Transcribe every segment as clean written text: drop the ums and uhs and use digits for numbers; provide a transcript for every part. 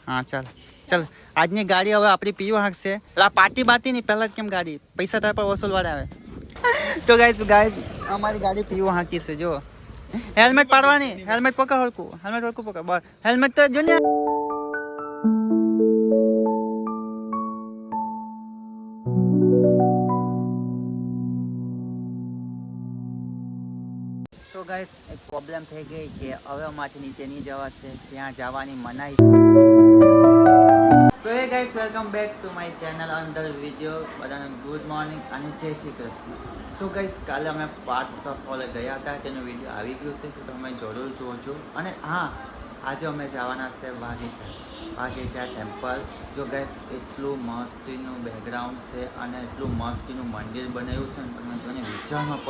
હા ચાલ આજની ગાડી હવે આપણી પીઓ હાંકશે. પાર્ટી બાતી નહીં, પહેલા કેમ ગાડી પૈસા તાર પર વસૂલવાળા આવે. તો ગાઈસ અમારી ગાડી પીઓ હાંકી છે. જો હેલ્મેટ પાડવાની, હેલ્મેટ પકડ હરકું, હેલ્મેટ હરકું પકડ બસ. હેલ્મેટ તો જો ને. સો ગાઈસ એક પ્રોબ્લેમ થઈ ગઈ કે હવે અમારી નીચે નહીં જવાશે, ત્યાં જવાની મનાઈ. So hey guys welcome back to my channel અંદર વિડીયો. બધાને ગુડ મોર્નિંગ અને જય શ્રી કૃષ્ણ. સો ગાઈસ કાલે અમે વોટરફોલ ગયા હતા, તેનો વિડીયો આવી ગયો છે તો તમે જરૂર જોજો. અને હા, આજે અમે જવાના છે વાઘેચા ટેમ્પલ. જો ગાઈસ એટલું મસ્તીનું બેકગ્રાઉન્ડ છે અને એટલું મસ્તીનું મંદિર બનાવ્યું છે ને તમે જોઈને વિચારમાં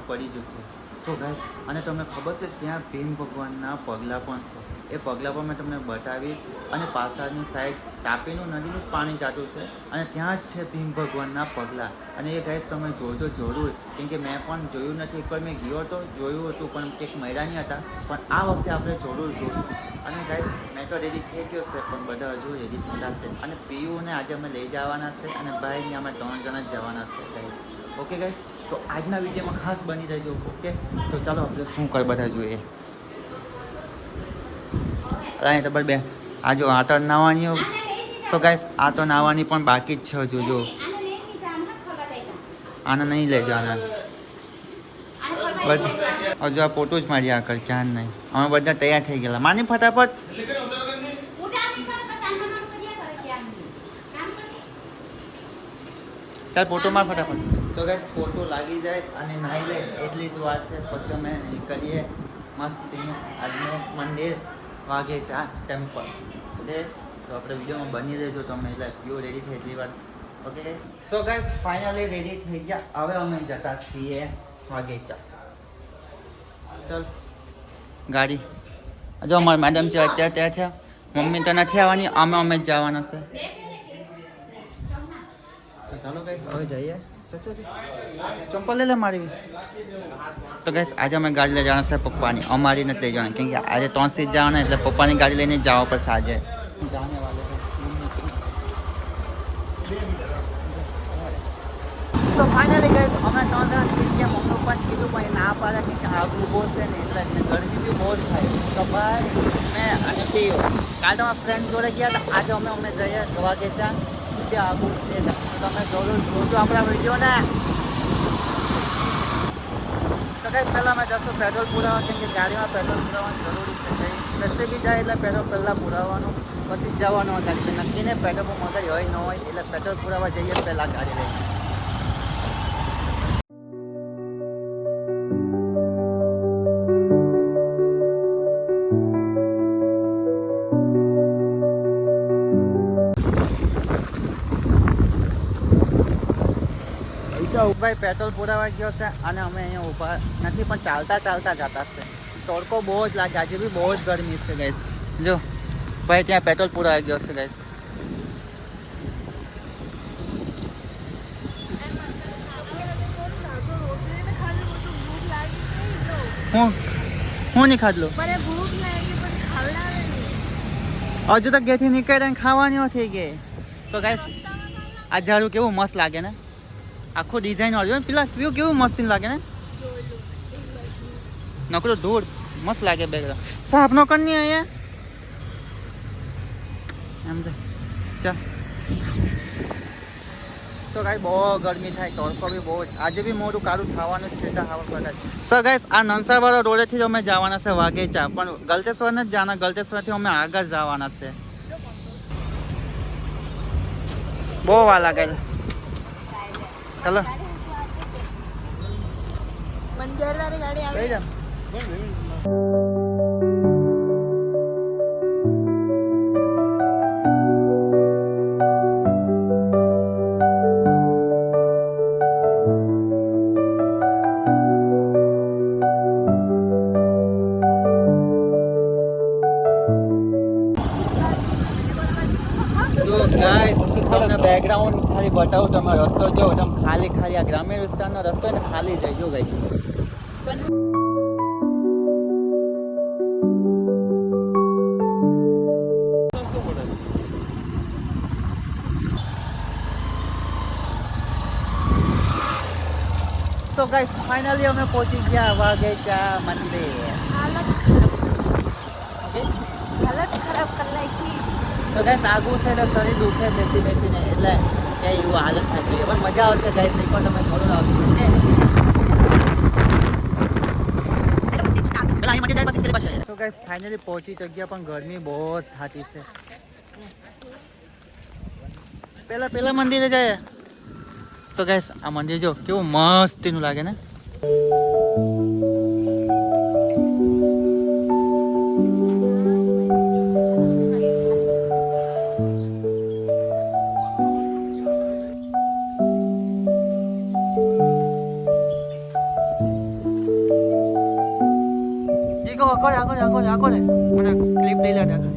પડી જશો. સો ગાઈસ અને તમને ખબર છે ત્યાં ભીમ ભગવાનના પગલાં પણ છે. એ પગલાં પણ મેં તમને બતાવીશ. અને પાછળની સાઈડ તાપીનું નદીનું પાણી જાતું છે અને ત્યાં જ છે ભીમ ભગવાનના પગલાં. અને એ ગાઈસ તમે જોજો જરૂર, કેમ કે મેં પણ જોયું નથી. એકવાર મેં ગયો હતો, જોયું હતું પણ કંઈક મળ્યા નહીં હતા. પણ આ વખતે આપણે જરૂર જોઈશું. અને ગાઈસ મેં તો રેડી થઈ ગયો છે, પણ બધા હજુ રેડી થયેલા છે. અને પીયુને આજે અમે લઈ જવાના છે અને ભાઈને અમે 3 જણા જ જવાના છે ગાઈસ. ઓકે ગાઈસ, તો આજના વિડીયોમાં ખાસ બની રહેજો. ઓકે, તો ચાલો આપણે શું કર બધા જોઈએ. અહીં તો બે આ જો આ તો નાવાની. સો ગાઈસ આ તો નાવાની પણ બાકી જ છે હજુ. જો આને નહીં લઈ જવાના બધા. હજુ આ ફોટો જ મારી આગળ ક્યાં નહીં. અમે બધા તૈયાર થઈ ગયેલા. માની ફટાફટ. ચાલ ફોટો માર ફટાફટ. સો ગાઈસ ફોટો લાગી જાય અને નાહી લે એટલી જ વાર છે, પછી અમે નીકળીએ મસ્તીનું આજનું મંદિર વાઘેચા ટેમ્પલ. તો આપણે વિડીયોમાં બની રહેજો તમે, એટલે પ્યોર રેડી થઈ એટલી વાર. Okay guys, so guys finally ready થઈ ગયા. હવે અમે જતા છીએ વાઘેચા. ચાલ ગાડી જો અમારી મેડમ છે અત્યારે ત્યાં થયા. મમ્મી તો નથી આવવાની, અમે જ જવાના છે. ચાલો ગાઈસ હવે જઈએ. ચંપલ લઈ લે મારી. તો ગાઈસ આજે અમે ગાડી લઈ જવાના છે પપ્પાની, અમારી નથી લઈ જવાની, કેમ કે આજે 3 સીટ જવાના એટલે પપ્પાની ગાડી લઈને જ જવા પડશે આજે. જાને વાલે સો ફાઇનલી ગાઈસ અમે 3 જણા નીકળી ગયા. મમ્મી પપ્પાને કીધું પણ ના પાડે, કેમ કે આગળ ઊભો છે ને એટલે ગરમી બી બહુ જ થાય. તો ભાઈ મેં અને પીયો કાલે તો અમારા ફ્રેન્ડ જોડે ગયા હતા. આજે અમે જઈએ વાઘેચા. આગળ છે તમે જરૂર જોજો આપણા વિડીયોને. તો ગાઈસ પહેલાં અમે જશું પેટ્રોલ પુરાવા, કેમ કે ગાડીમાં પેટ્રોલ પુરાવવાનું જરૂરી છે. કશે બી જાય એટલે પેટ્રોલ પહેલાં પુરાવવાનું, પછી જવાનું હોય ગાડી. નક્કીને પેટ્રોલ મગજ હોય ન હોય એટલે પેટ્રોલ પુરાવા જઈએ પહેલાં ગાડી લઈને. ભાઈ પેટ્રોલ પુરાવા ગયો છે અને અમે અહીંયા ઊભા નથી, પણ ચાલતા જતા છે. તડકો બહુ જ લાગે, આજે બી બહુ જ ગરમી છે ગાઈસ. જો ભાઈ ત્યાં પેટ્રોલ પુરાવા ગયો છે ગાઈસ. હું નહીં ખાધલું હજુ તો ઘેરથી નીકળે ખાવાની થઈ ગઈ. તો ગાઈસ આ ઝાડું કેવું મસ્ત લાગે ને, આખું ડિઝાઇન વાળું. પેલા કેવું મસ્ત લાગે ને, નકરો ધૂળ મસ્ત લાગે. બેકગ્રાઉન્ડ સાફ નો કર અહીંયા એમ તો ચાલ. સો ગાઈસ બહુ ગરમી થાય, તડકો બી બહુ જ. આજે બી મોટું કાળું થવાનું જ છે. સો ગાઈસ આ નંસાવાળા રોડેથી જ અમે જવાના છે વાઘેચા, પણ ગલતેશ્વર નથી જવાના. ગલતેશ્વરથી અમે આગળ જવાના છે. બહુ વાર લાગે. ચલો મંદિર વાળી ગાડી આવે. તમને બેકગ્રાઉન્ડ ખાલી બતાવું. તમે રસ્તો જો એકદમ ખાલી આ ગ્રામીણ વિસ્તારનો રસ્તો ને ખાલી જાય. જો ગાઈસ સો ગાઈસ ફાઇનલી અમે પહોંચી ગયા વાઘેચા મંદિર. ઓકે હાલત ખરાબ કરી નાખી. તો ગાઈસ આગું છે એટલે શરીર દુખે બેસી બેસીને એટલે કે એવું હાલત થઈ ગઈ પણ મજા આવશે ગાઈસ એકવાર તમે જરૂર આવજો ઓકે. સો ગાઈસ ફાઇનલી પહોંચી તો ગયા પણ ગરમી બહુ જ થતી છે. પેલા મંદિરે જાય. સો ગાઈસ આ મંદિર જો કેવું મસ્તીનું લાગે ને. આગળ મને ક્લિપ લઈ લે આગળ.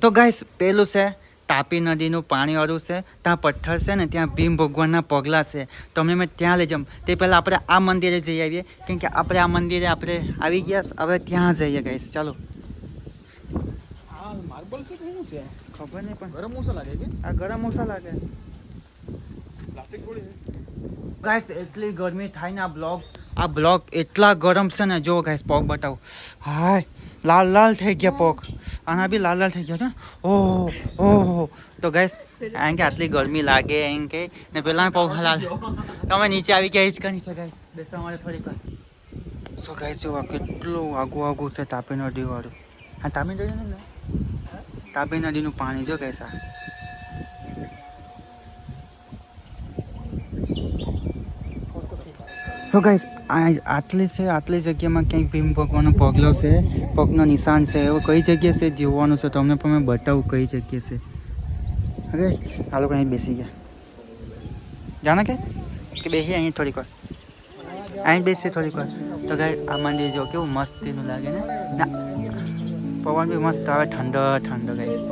તો ગાઈસ પેલું છે તાપી નદીનું પાણીવાળું છે. ત્યાં પથ્થર છે ને ત્યાં ભીમ ભગવાનના પગલાં છે. તો અમને મેં ત્યાં લઈ જાઉં તે પહેલાં આપણે આ મંદિરે જઈ આવીએ કેમ કે આપણે આ મંદિરે આપણે આવી ગયા હવે ત્યાં જઈએ ગાઈસ. ચાલો. માર્બલ છે શું છે ખબર નહીં પણ ગરમ ઓછા લાગે કે આ ગરમ ઓછા લાગે. પ્લાસ્ટિક થોડી છે ગાઈસ એટલી ગરમી થાય ને આ બ્લોક એટલા ગરમ છે ને જો ગાઈસ પગ બતાવો. હાય લાલ થઈ ગયા પગ. આના બી લાલ થઈ ગયા છે. ઓહો તો ગાઈસ એમ કે આટલી ગરમી લાગે એમ કે ને પેલા પગ લાલ. તમે નીચે આવી ગયા હિંચકા નીચે ગાઈસ બેસવા માટે થોડીક વાર. સો ગાઈસ જો કેટલું આગું છે તાપી નદી વાળું. હા તાપી નદી ને તાપી નદીનું પાણી જો ગાઈસ. આ સો ગાઈસ આટલી જગ્યામાં ક્યાંક ભીમ ભગવાનનો પગલો છે, પગનો નિશાન છે. એવું કઈ જગ્યા છે જોવાનું છે તમને પણ મેં બતાવું કઈ જગ્યા છે. હવે આ લોકો અહીં બેસી ગયા જાણે કે બેસી અહીં થોડીક વાર અહીં બેસી થોડીક વાર. તો ગાઈસ આ મંદિર જો કેવું મસ્તીનું લાગે ને પવન બી મસ્ત આવે ઠંડો ગાઈસ.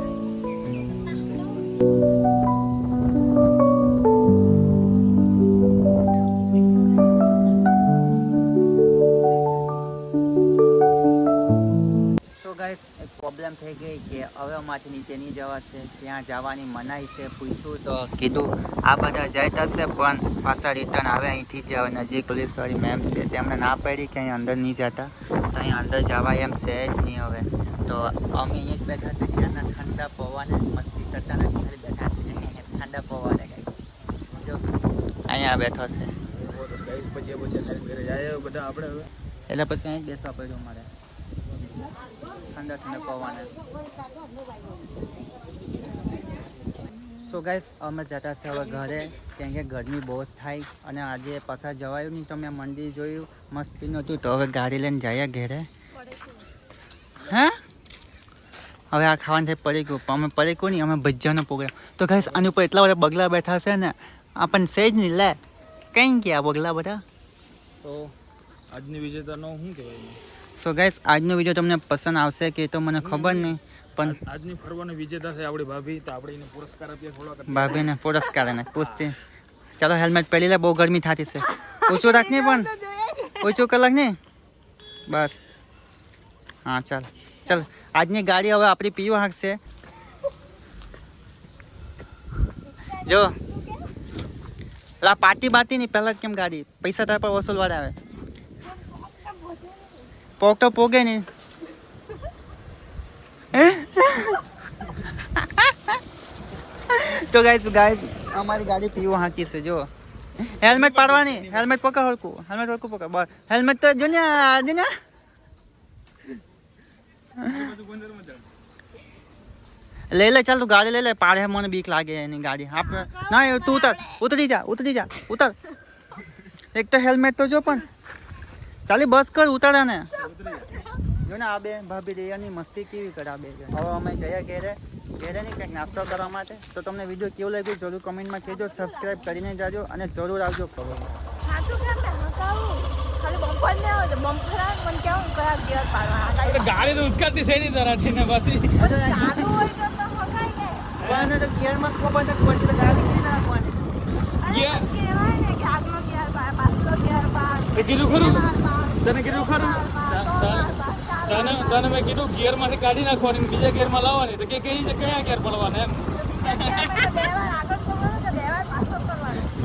એક પ્રોબ્લેમ થઈ ગઈ કે હવે અમારાથી નીચે નહીં જવાશે, ત્યાં જવાની મનાઈ છે. પૂછ્યું તો કીધું આ બધા જાય થશે પણ પાછા રિટર્ન આવે અહીંથી જ આવે. નજીક પોલીસવાળી મેમ છે તેમણે ના પાડી કે અહીં અંદર નહીં જતા, તો અહીં અંદર જવાય એમ છે જ નહીં હવે. તો અમે અહીંયા જ બેઠા છે ત્યાંના ઠંડા પવને મસ્તી કરતા નથી ખાલી બેઠા છે અહીંયા ઠંડા પવને ગાઈસ જો અહીંયા બેઠો છે. પછી ઘરે જાય બધા આપણે હવે એટલે પછી અહીં જ બેસવા પડ્યું મારે ઠંડા પવને. સો ગાઈસ અમે જતા છે હવે ઘરે કેમ કે ગરમી બહુ જ થાય અને આજે પાછા જવાયું નહીં. તો મેં મંદિર જોયું મસ્તીનું હતું તો હવે ગાડી લઈને જઈએ ઘરે. હે હવે આ ખાવાનું થઈ પડી ગયું અમે પડી ગયું નહીં અમે ભજીયાનો પ્રોગ્રામ. તો ગાઈસ આની ઉપર એટલા બધા બગલા બેઠા છે ને આપણને સેજ નહીં લે કઈ ગયા બગલા બધા. તો આજની વિજેતાનો શું કહેવાય? સો ગાઈસ આજનો વિડીયો તમને પસંદ આવશે કે તો મને ખબર નહીં પણ આજની ફરવાનો વિજેતા છે આપણી ભાભી. તો આપણે એને પુરસ્કાર આપીએ થોડોક. ભાભીને પુરસ્કાર એને પૂછતી. ચાલો હેલ્મેટ પહેરી લે બહુ ગરમી થતી છે. ઓછું રાખ નહીં પણ ઓછું કલાક નહીં બસ. હા ચાલ આજની ગાડી હવે આપણી પીઓ હાંકશે. જો લા પાર્ટી નહીં પહેલાં કેમ ગાડી પૈસા તાર પર વસૂલવાળા આવે. પોગ તો પોગે નહીં. તો ગાઈસ અમારી ગાડી પીવો હાંકી છે જો. હેલ્મેટ પાડવાની હેલ્મેટ પકડ હરકું પકડ બસ. હેલ્મેટ તો જો ને લઈ લે ચાલ તું ગાડી લઈ લે. પાડે મને બીક લાગે એની ગાડી. આપણે ના તું ઉતરી જા ઉતર. એક તો હેલ્મેટ તો જો પણ ચાલી બસ કર ઉતારા ને જો ને આ બે ભાભી દયાની મસ્તી કેવી કરે આ બે. હવે અમે જઈએ ઘેરે નહીં કંઈક નાસ્તો કરવા માટે. તો તમને વિડીયો કેવું લાગ્યું જરૂર કમેન્ટમાં કહેજો. સબસ્ક્રાઈબ કરીને જાજો અને જરૂર આવજો. ગાડી તો ઉચકાતી છે નહીં તરાઠી ને પછી ગિયરમાં ખબર નથી પડતી તો ગાડી કઈ નાખવાની. કીધું ખરું તને કીધું ખરું તને મેં કીધું ગિયરમાંથી કાઢી નાખવાની ને બીજા ગિયરમાં લાવવાની તો કે કઈ છે કયા ગિયર પડવાના એમ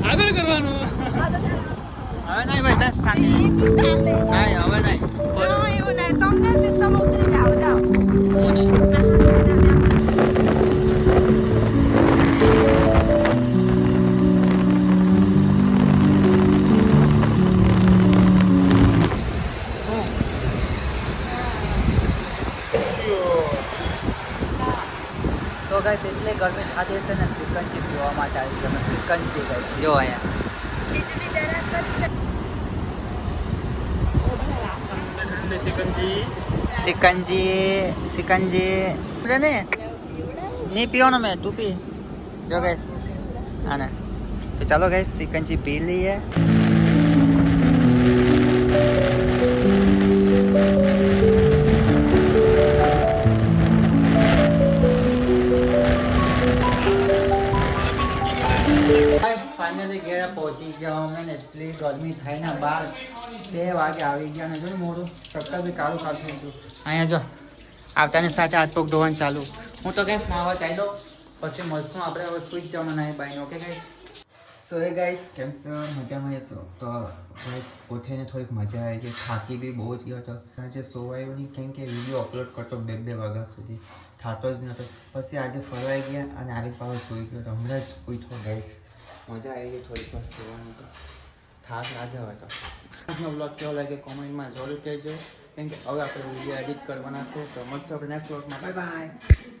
આગળ કરવાનું હવે નહીં ભાઈ બસ શાંતિ નહીં હવે નહીં તમને તમે ઉતરી જાઓ જાઓ તો ગાઈસ એટલે ગરમી થતી હશે ને સિકંજી પીવા માટે આવી તમે સિકંજી ગાઈસ જો અહીંયા સિકંજી ને નહીં પીવાનો મેં તું પી જો ગાઈસ હા ને તો ચાલો ગાઈસ સિકંજી પી લઈએ ફાઇનલી ઘેર પહોંચી ગયા અમે ને એટલી ગરમી થાય ને બહાર 2 વાગે આવી ગયા ને જો ને મોડું સત્તા બી કાળું કાઢું થઈ ગયું અહીંયા જો આવતાની સાથે હાથ પગ ધોવાનું ચાલુ હું તો ગેસ નાવા ચાલ્યો પછી મળશું આપણે હવે સુઈ જ જવાના નાય બાઈને ઓકે ગાઈસ સો એ ગાઈસ કેમ છો મજામાં છો તો ગાઈસ ઉઠીને થોડીક મજા આવી ગઈ થાકી બી બહુ જ ગયો હતો આજે સોવાયો નહીં કેમ કે વિડીયો અપલોડ કરતો 2 વાગ્યા સુધી થતો જ નહોતો પછી આજે ફરવાઈ ગયા અને આવી પાછો સુઈ ગયો તો હમણાં જ ઉઠ્યો ગાઈસ મજા આવી ગઈ થોડીક વાર સુવાની તો થાક લાગ્યો હોય તો આજનો બ્લોગ કેવો લાગે કોમેન્ટમાં જરૂર કહેજો કેમ કે હવે આપણે વિડીયો એડિટ કરવાના છે તો મળશું આપણે નેક્સ્ટ બ્લોગમાં બાય બાય